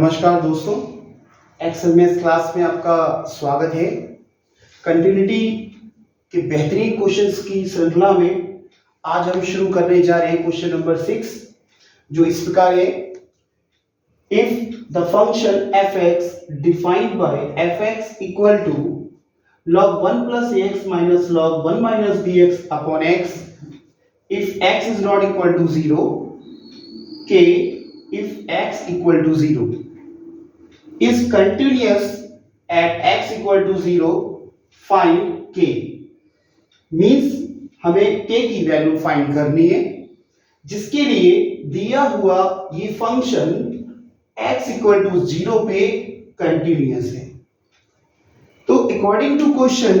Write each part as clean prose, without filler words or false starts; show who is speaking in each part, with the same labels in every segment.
Speaker 1: नमस्कार दोस्तों, Excel maths class में आपका स्वागत है। कंटिन्यूटी के बेहतरीन क्वेश्चंस की श्रृंखला में आज हम शुरू करने जा रहे हैं क्वेश्चन नंबर 6, जो इस प्रकार है। If the function f(x) defined by f(x) equal to log 1 plus ax minus log 1 minus bx upon x, if x is not equal to 0, k if x equal to 0 is continuous at x equal to 0, find k। Means हमें k की value find करनी है, जिसके लिए दिया हुआ ये function x equal to 0 पे कंटिन्यूअस है। तो according to question,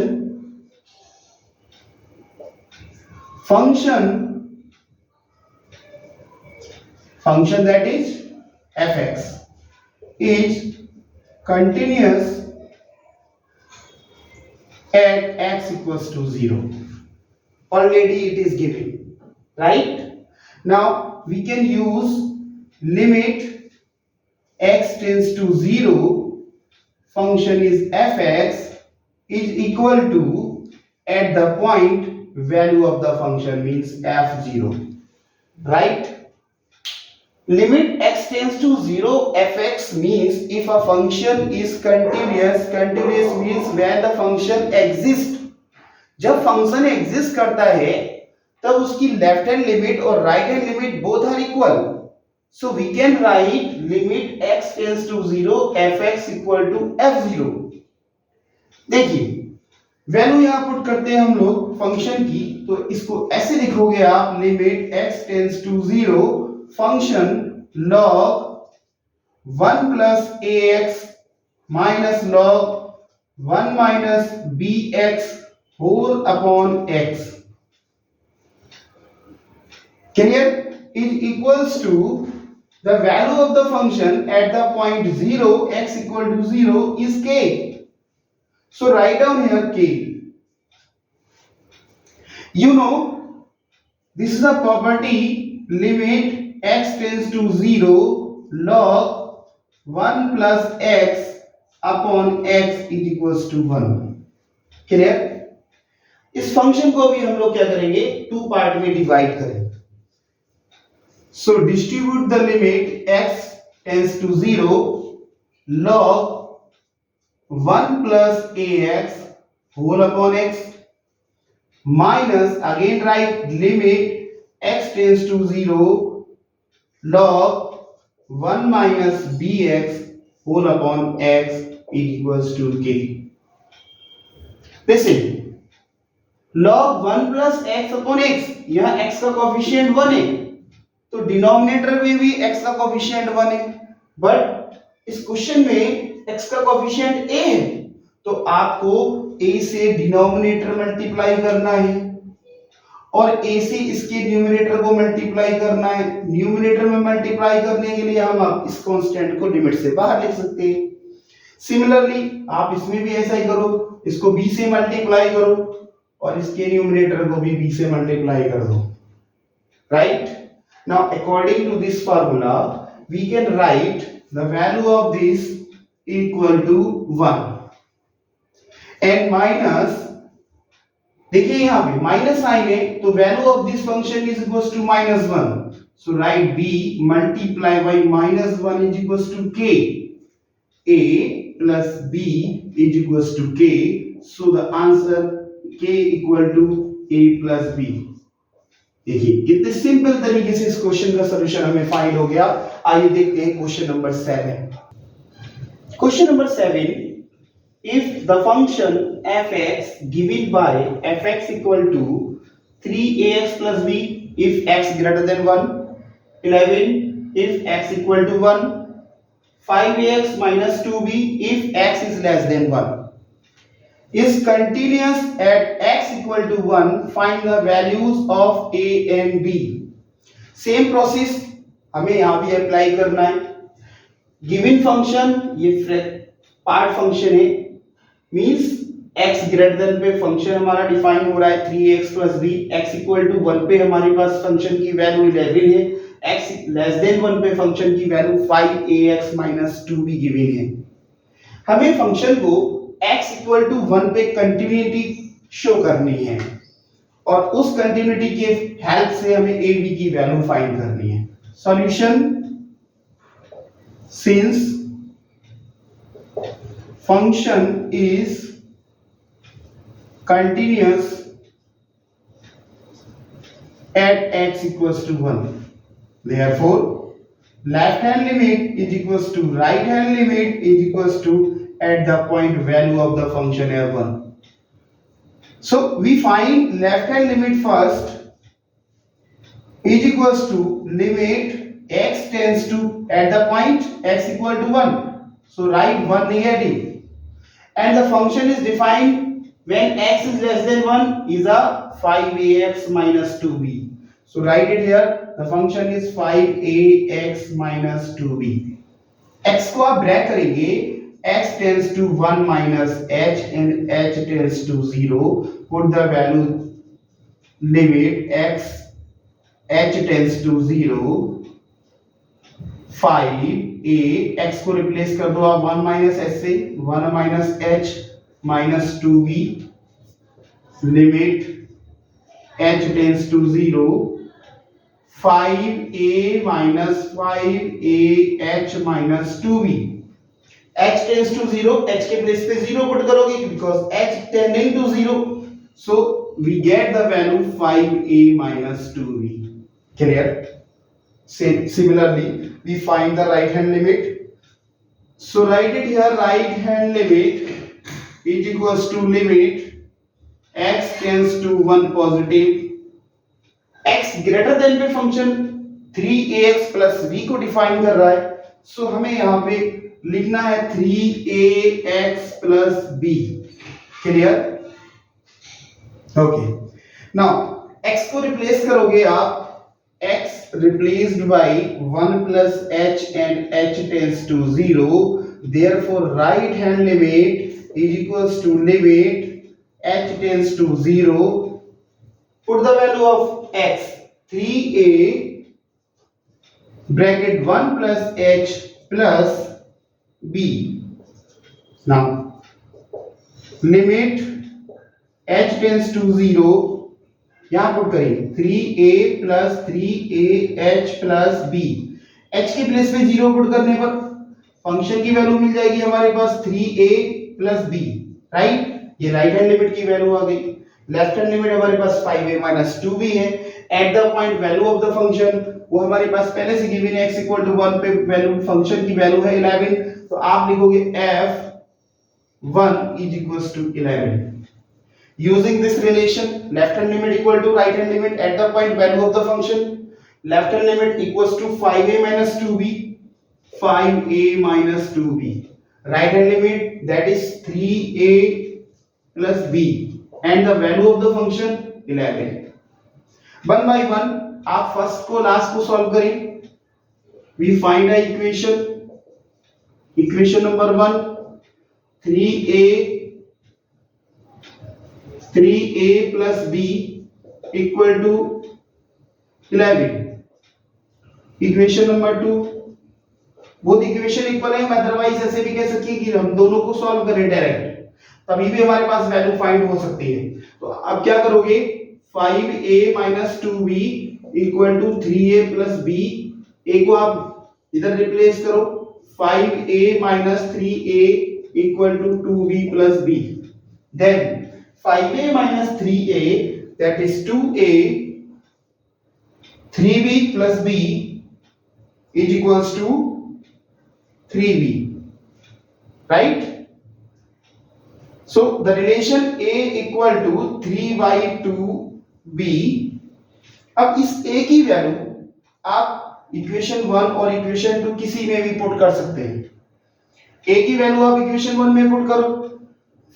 Speaker 1: function that is f(x) is continuous at x equals to 0. Already it is given, right? Now we can use limit x tends to 0, function is f(x) is equal to at the point value of the function means f0, right? Limit x tends to 0 f(x) means if a function is continuous means when the function exists। जब function exist करता है तब उसकी left hand limit और right hand limit both are equal, so we can write limit x tends to 0 f(x) equal to f0। देखिए value यहां put करते हैं हम लोग फंक्शन की, तो इसको ऐसे लिखोगे आप, limit x tends to 0 function log 1 plus ax minus log 1 minus bx whole upon x, clear, is equals to the value of the function at the point 0 x equal to 0 is k. So write down here k. You know this is a property, limit x tends to 0 log 1 plus x upon x is equals to 1, clear। इस function को भी हम लोग क्या करेंगे, two part में divide करेंगे। So distribute the limit x tends to 0 log 1 plus ax whole upon x minus again write limit x tends to 0 log 1 minus bx whole upon x is equals to k। Listen, log 1 plus x upon x, यहाँ x का coefficient 1 है, तो denominator में भी x का coefficient 1 है, but इस question में x का कोफिशिएंट a है, तो आपको a से डिनोमिनेटर मल्टीप्लाई करना है और a से इसके न्यूमरेटर को मल्टीप्लाई करना है। न्यूमरेटर में मल्टीप्लाई करने के लिए हम इस कांस्टेंट को लिमिट से बाहर लिख सकते हैं। सिमिलरली आप इसमें भी ऐसा ही करो, इसको b से मल्टीप्लाई करो और इसके न्यूमरेटर को भी b से मल्टीप्लाई कर दो, right. Now according to this formula we can write the value of this equal to 1 and minus, देखिए यहां पे माइनस साइन है, तो value of this function is equals to -1, so right b multiply by -1 is equals to k, a plus b is equals to k, so the answer k equal to a plus b। देखिए कितने simple तरीके से इस question का solution हमें find हो गया। आइए देखते हैं question number 7। Question number 7, if the function f(x) given by f(x) equal to 3ax plus b if x greater than 1, 11 if x equal to 1, 5ax minus 2b if x is less than 1 is continuous at x equal to 1, find the values of a and b। Same process हमें यहां भी apply करना है। Given function ये part function है, means x greater than पे function हमारा define हो रहा है 3x plus b, x equal to 1 पे हमारे पास फंक्शन की वैल्यू 11 है, x लेस देन 1 पे फंक्शन की value 5ax minus 2b given है। हमें फंक्शन को x इक्वल टू 1 पे कंटिन्यूटी शो करनी है और उस कंटिन्यूटी के हेल्प से हमें a b की वैल्यू फाइंड करनी है। Solution, since function is continuous at x equals to 1, therefore left hand limit is equals to right hand limit is equals to at the point value of the function is 1. So we find left hand limit first is equals to limit x tends to at the point x equal to 1, so write 1 negative. And the function is defined when x is less than 1 is a 5ax minus 2b. So write it here, the function is 5ax minus 2b. x को आप brake करेंगे, x tends to 1 minus h and h tends to 0. Put the value limit x h tends to 0, 5a, x को replace कर दो आप 1 minus h से, 1 minus h minus 2b, limit h tends to 0, 5a minus 5ah minus 2b, h tends to 0, h के place पे 0 put करोगे because h tending to 0, so we get the value 5a minus 2b. Clear? Similarly, we find the right hand limit. So write it here, right hand limit is equals to limit x tends to 1 positive, x greater than पे function 3ax plus b को define कर रहा है, सो हमें यहाँ पे लिखना है 3ax plus b. Clear? Okay, now x को रिप्लेस करोगे आप, x replaced by 1 plus h and h tends to 0, therefore right hand limit is equals to limit h tends to 0, put the value of x 3a bracket 1 plus h plus b. Now limit h tends to 0, यहां put करेंगे 3a plus 3ah plus b, h के place पे 0 put करने पर function की value मिल जाएगी हमारे पास 3a plus b, right? ये राइट हैंड लिमिट की वैल्यू आ गई। लेफ्ट हैंड लिमिट हमारे पास 5a minus 2b है। Eight the point value of the function वो हमारे पास पहले से गिवन है, x इक्वल टू 1 पे वैल्यू फंक्शन की वैल्यू है 11, तो आप लिखोगे f1 is equals to 11. Using this relation, left hand limit equal to right hand limit at the point value of the function, left hand limit equals to 5a minus 2b, 5a minus 2b, right hand limit that is 3a plus b, and the value of the function 11. One by one आप first को last को solve करें. We find a equation number 1, 3a plus b equal to 11. Equation number 2, both equation equal है, otherwise ऐसे भी कह सकते हैं कि हम दोनों को सॉल्व करें डायरेक्ट, तभी भी हमारे पास वैल्यू फाइंड हो सकती है. तो अब क्या करोगे, 5a minus 2b equal to 3a plus b, a को आप इधर रिप्लेस करो, 5a minus 3a equal to 2b plus b, then 5a minus 3a that is 2a, 3b plus b is equals to 3b, right? So the relation a equal to 3 by 2b. अब इस a की value आप equation 1 और equation 2 किसी में भी put कर सकते हैं. a की वैल्यू आप इक्वेशन 1 में पुट करो,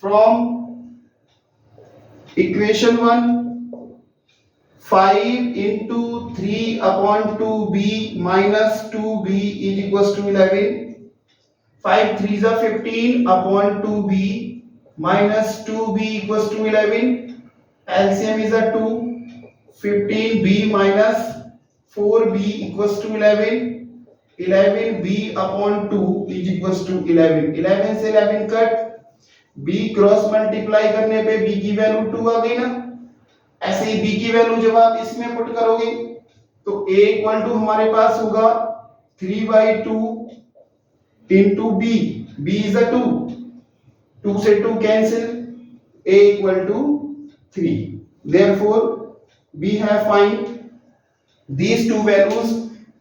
Speaker 1: from equation 1 5 into 3 upon 2b minus 2b is equals to 11. 5 3s are 15 upon 2b minus 2b equals to 11. LCM is a 2. 15b minus 4b equals to 11, 11b upon 2 is equals to 11, 11 से 11 cut, b cross multiply करने पे b की value 2 आ गई ना। ऐसे ही b की value जब आप इसमें पुट करोगे तो a इक्वल टू हमारे पास होगा 3/2 into b, b is a 2, 2 से 2 cancel, a equal to 3, therefore we have find these two values,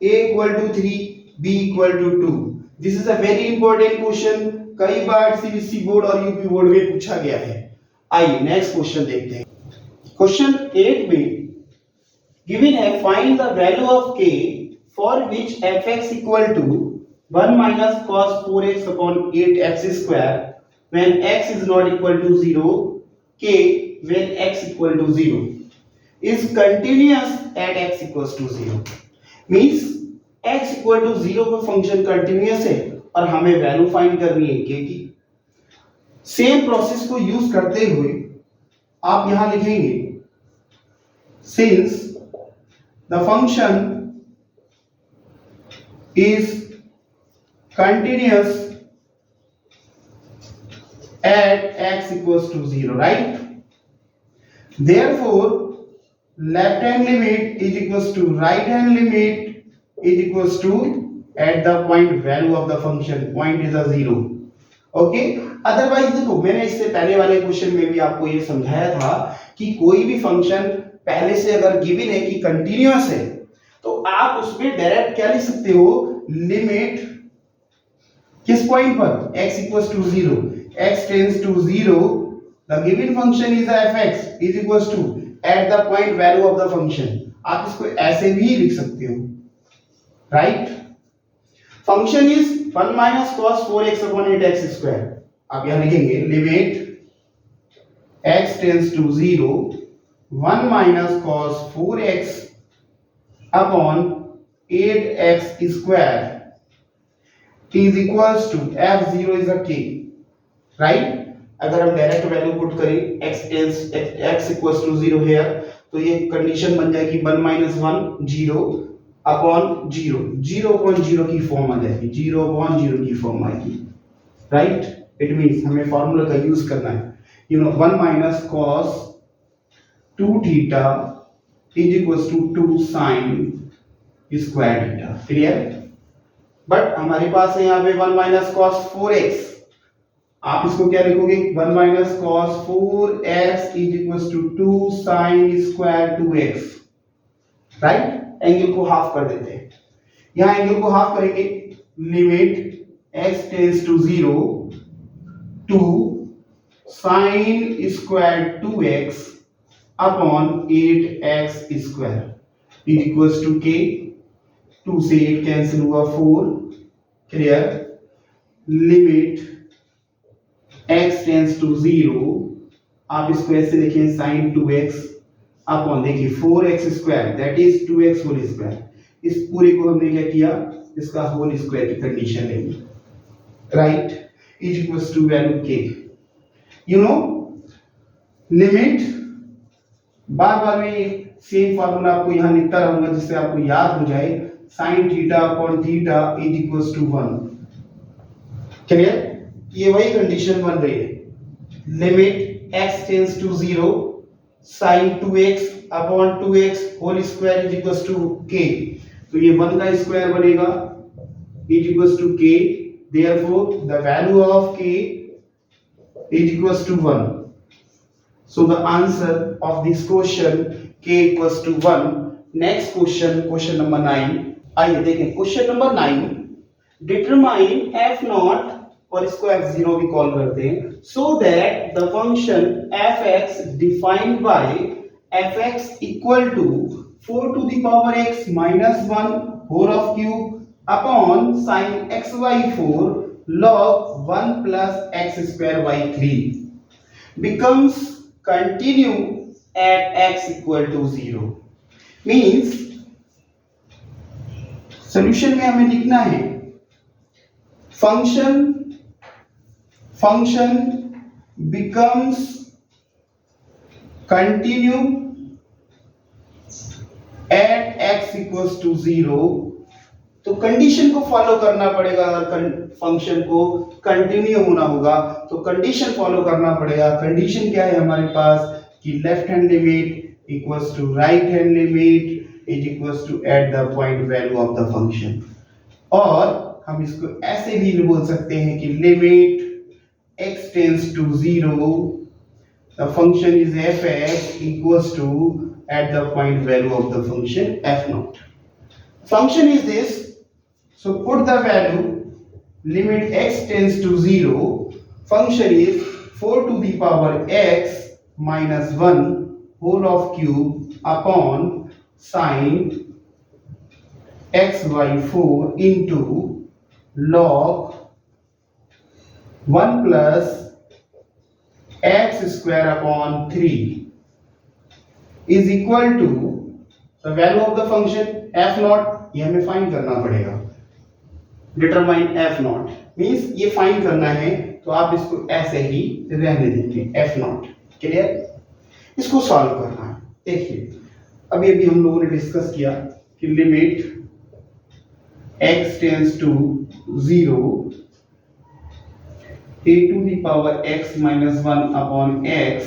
Speaker 1: a equal to 3, b equal to 2. this is a very important question, कई बार CBSE board और UP board में पूछा गया है। आइए next question देखते हैं। क्वेश्चन 8 में गिवन है find the value of k for which fx equal to 1 minus cos 4x upon 8x square when x is not equal to 0, k when x equal to 0 is continuous at x equals to 0. means x equal to 0 पर function continuous है और हमें value find करनी है k की। Same process को use करते हुए आप यहां लिखेंगे since the function is continuous at x equals to 0, right? Therefore left hand limit is equals to right hand limit is equals to at the point value of the function, point is a 0. Okay, otherwise देखो मैंने इससे पहले वाले question में भी आपको ये समझाया था कि कोई भी फंक्शन पहले से अगर गिवन है कि कंटिन्यूअस है तो आप उसमें डायरेक्ट क्या लिख सकते हो, लिमिट किस पॉइंट पर, x equals to 0, x tends to 0, the given function is fx is equals to at the point value of the function. आप इसको ऐसे भी लिख सकते हो, right? Function is 1 minus cos 4x upon 8x square. आप यहां लिखेंगे limit x tends to 0, 1 minus cos 4x upon 8x square is equals to f0 is a k, right? अगर हम डायरेक्ट वैल्यू पुट करें x equals to 0 here तो ये condition बन जाएगी 1 minus 1 0 upon 0, 0 upon 0 की फॉर्म आ जाएगी, 0 upon 0 की फॉर्म आएगी, राइट? इट मींस हमें फार्मूला का यूज करना है, 1 minus cos 2 theta is equals to 2 sin square theta, clear? But हमारे पास है यहाँ पे 1 minus cos 4x, आप इसको क्या लिखोगे, 1 minus cos 4x is equals to 2 sin square 2x, right? Angle को हाफ कर देते हैं, यहाँ एंगल को हाफ करेंगे, limit x tends to 0 to sin square 2x upon 8x square is equals to k, 2 से 8 कैंसिल हुआ 4, clear? Limit x tends to 0, आप इसको ऐसे लिखें sin 2x अपॉन देखिए 4x square that is 2x whole square, इस पूरे को हमने क्या किया, इसका होल स्क्वायर की कंडीशन लेंगे, right? Is equals to value k, limit बार बार मैं सेम फार्मूला आपको यहां लिखता रहूंगा जिससे आपको याद हो जाए, sin theta upon theta is equals to 1, clear? ये वही कंडीशन बन रही है, limit x tends to 0 sin 2x upon 2x whole square is equals to k, तो ये 1 का स्क्वायर बनेगा is equals to k, therefore the value of k is equals to 1, so the answer of this question k equals to 1। Next question, question number 9, आइए देखें question number 9, determine f0 और इसको f0 भी call करते हैं, so that the function fx defined by fx equal to 4 to the power x minus 1 whole of cube upon sin xy4 log 1 plus x square by 3 becomes continue at x equal to 0. means solution में हमें लिखना है function becomes continue at x equals to 0, तो condition को follow करना पड़ेगा। अगर function को कंटिन्यू होना होगा तो कंडीशन फॉलो करना पड़ेगा। कंडीशन क्या है हमारे पास कि left hand limit equals to right hand limit is equals to at the point value of the function. और हम इसको ऐसे भी बोल सकते हैं कि limit x tends to 0, the function is f(x) equals to at the point value of the function f0. Function is this, so put the value limit x tends to 0, function is 4 to the power x minus 1 whole of cube upon sin x by 4 into log 1 plus x square upon 3 is equal to the value of the function f naught। ये हमें find करना पड़ेगा। Determine f naught means ये find करना है, तो आप इसको ऐसे ही रहने देंगे f naught। क्लियर? इसको सॉल्व करना है। देखिए अभी अभी हम लोगों ने डिस्कस किया कि limit x tends to 0 a to the power x minus 1 upon x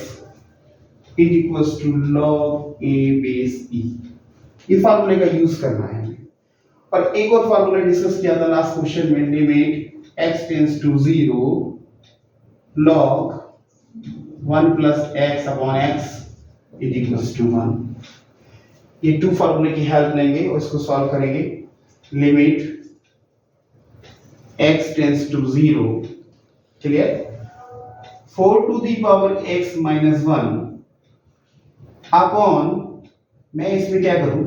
Speaker 1: is equals to log a base e। ये फार्मूले का यूज करना है। और एक और फार्मूला डिस्कस किया था लास्ट क्वेश्चन में, limit x tends to 0 log 1 plus x upon x is equals to 1। ये टू फार्मूले की हेल्प लेंगे और इसको सॉल्व करेंगे। Limit x tends to 0, clear, 4 to the power x minus 1 upon, मैं इसमें क्या करूं,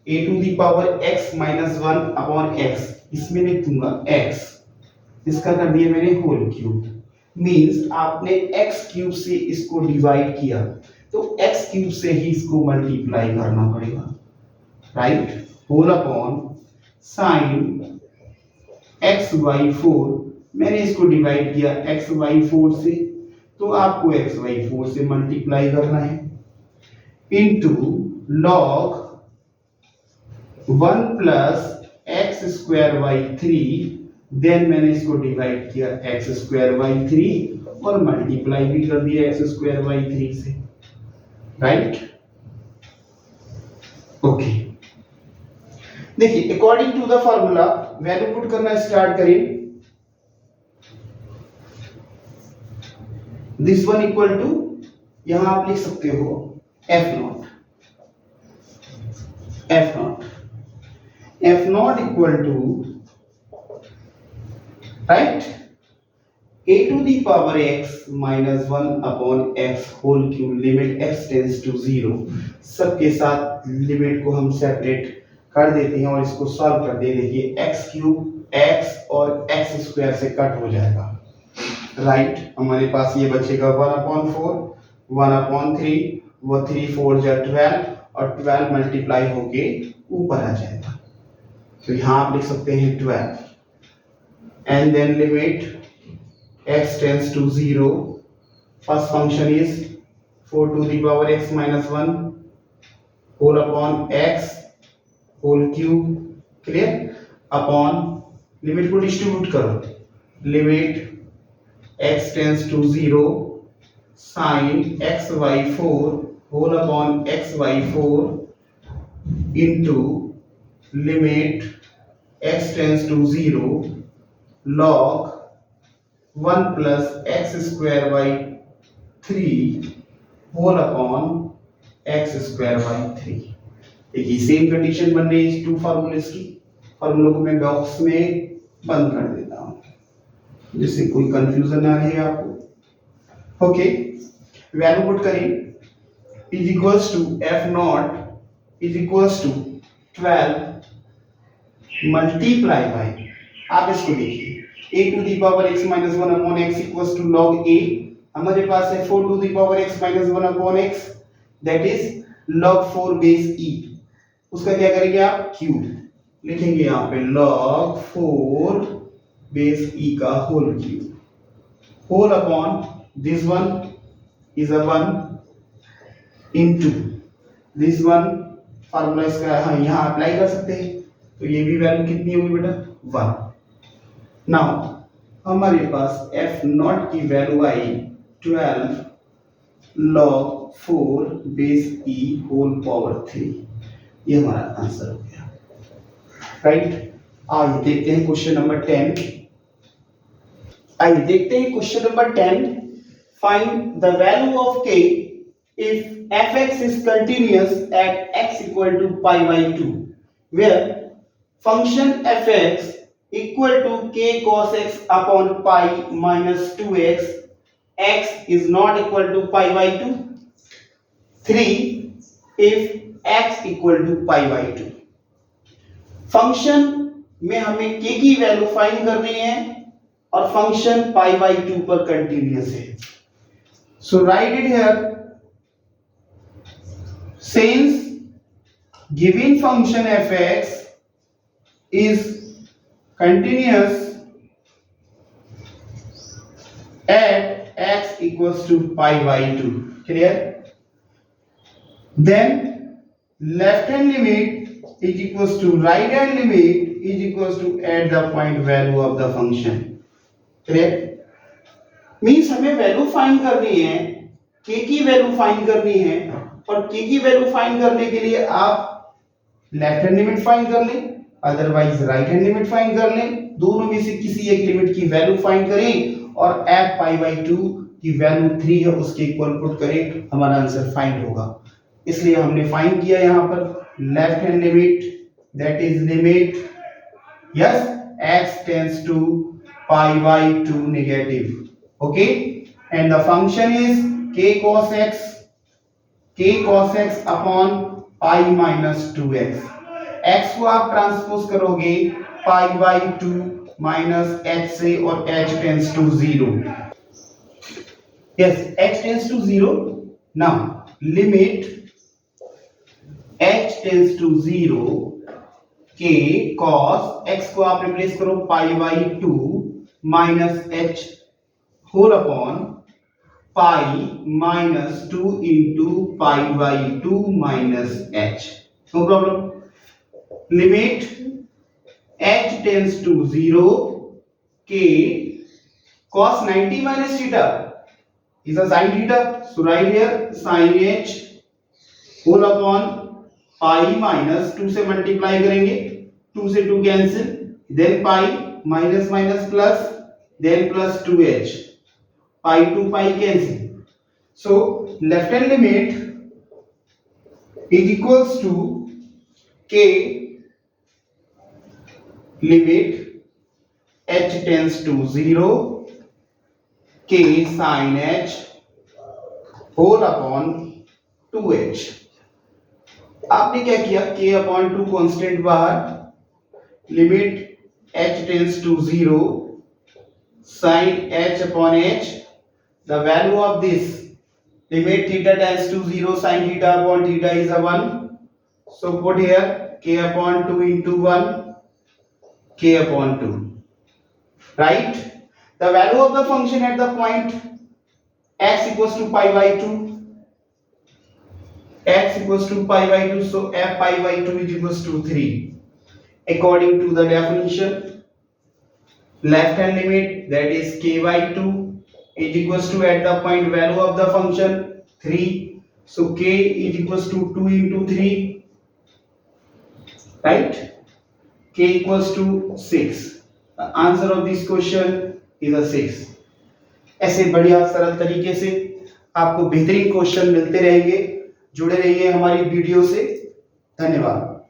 Speaker 1: a to the power x minus 1 upon x, इसमें लिख दूंगा x, इसका कर दिया मैंने होल क्यूब। मींस आपने x क्यूब से इसको डिवाइड किया तो x क्यूब से ही इसको मल्टीप्लाई करना पड़ेगा, right. Whole upon sine x by 4, मैंने इसको डिवाइड किया x by 4 से, तो आपको x by 4 से मल्टीप्लाई करना है, into log 1 plus x square by 3, then मैंने इसको डिवाइड किया x square by 3 और मल्टीप्लाई भी कर दिया x square by 3 से, राइट। ओके, देखिए according to the formula value put करना स्टार्ट करें। दिस वन इक्वल टू, यहां आप लिख सकते हो f naught equal to, right, a to the power x minus 1 upon x whole cube limit x tends to 0। सबके साथ लिमिट को हम सेपरेट कर देते हैं और इसको सॉल्व कर देंगे। देखिए x क्यूब x और x स्क्वायर से कट हो जाएगा, राइट। हमारे पास ये बचेगा 1/4, 1/3, वो 3 4 जा 12 और 12 मल्टीप्लाई होके ऊपर आ जाएगा, तो यहाँ आप लिख सकते हैं 12 and then limit x tends to 0, first function is 4 to the power x minus 1 whole upon x whole cube, clear, upon limit को डिस्ट्रीब्यूट करो, limit x tends to 0 sin x by 4 whole upon x by 4 into limit x tends to 0 log 1 plus x square by 3 whole upon x square by 3। देखिए same condition बन रही है इस to formulas की। फार्मूलों को मैं box में बंद कर देता हूं जिससे कोई कंफ्यूजन ना रहे आपको। ओके, वैल्यू पुट करें is equals to f naught is equals to 12 multiply by, आप इसको देखिए a to the power x minus 1 upon x equals to log a, हमारे पास है 4 to the power x minus 1 upon x that is log 4 base e, उसका क्या करेंगे आप क्यूब लिखेंगे यहाँ पे log 4 बेस e का whole cube whole upon this one is a 1 into this one formula इसका हाँ यहाँ अप्लाई कर सकते हैं। तो ये भी वैल्यू कितनी होगी बेटा 1। नाउ हमारे पास एफ नॉट की वैल्यू आई 12 log 4 बेस ई होल पावर 3। ये हमारा आंसर हो गया, राइट। आइए देखते हैं क्वेश्चन नंबर 10। आइए देखते हैं question number 10। Find the value of k if fx is continuous at x equal to pi by 2, where function fx equal to k cos x upon pi minus 2x, x is not equal to pi by 2. 3 if x equal to pi by 2। Function में हमें k की value find करनी है और function pi by 2 पर continuous है। So write it here, since given function fx is continuous at x equals to pi by 2, clear, then left hand limit is equals to right hand limit is equals to at the point value of the function, clear। Means हमें value find करनी है, k की value find करनी है, और k की value find करने के लिए आप लेफ्ट हैंड लिमिट फाइंड कर लें, otherwise right hand limit find कर लें। दोनों में से किसी एक लिमिट की वैल्यू फाइंड करें और f पाई बाई 2 की वैल्यू 3 है उसके इक्वल पुट करें, हमारा आंसर फाइंड होगा। इसलिए हमने फाइंड किया यहाँ पर left hand limit, that is limit yes x tends to pi by 2 negative, okay, and the function is k cos x upon pi minus 2x। x को आप ट्रांसपोज करोगे पाई बाई 2 माइनस h से और h tends to 0। Yes, h tends to 0। Now limit h tends to 0 k cos x को आप replace करो pi by 2 minus h whole upon pi minus 2 into pi by 2 minus h, no problem. Limit h tends to 0 k cos 90 minus theta is a sin theta, so write here sin h whole upon pi minus 2 से multiply करेंगे, 2 से 2 cancel, then pi minus minus plus, then plus 2h, pi to pi cancel, so left hand limit is equals to k limit h tends to 0 k sin h whole upon 2h। आपने क्या किया, k upon 2 constant बाहर, limit h tends to 0 sin h upon h, the value of this limit theta tends to 0 sin theta upon theta is a 1, so put here k upon 2 into 1 k upon 2, right। The value of the function at the point x equals to pi by 2, x equals to pi by 2, so f pi by 2 is equals to 3 according to the definition। Left hand limit, that is k by 2 is equals to at the point value of the function 3, so k is equals to 2 into 3, right, k equals to 6। the answer of this question is a 6। ऐसे बढ़िया सरल तरीके से आपको बेहतरीन question मिलते रहेंगे, जुड़े रहिए हमारी वीडियो से। धन्यवाद।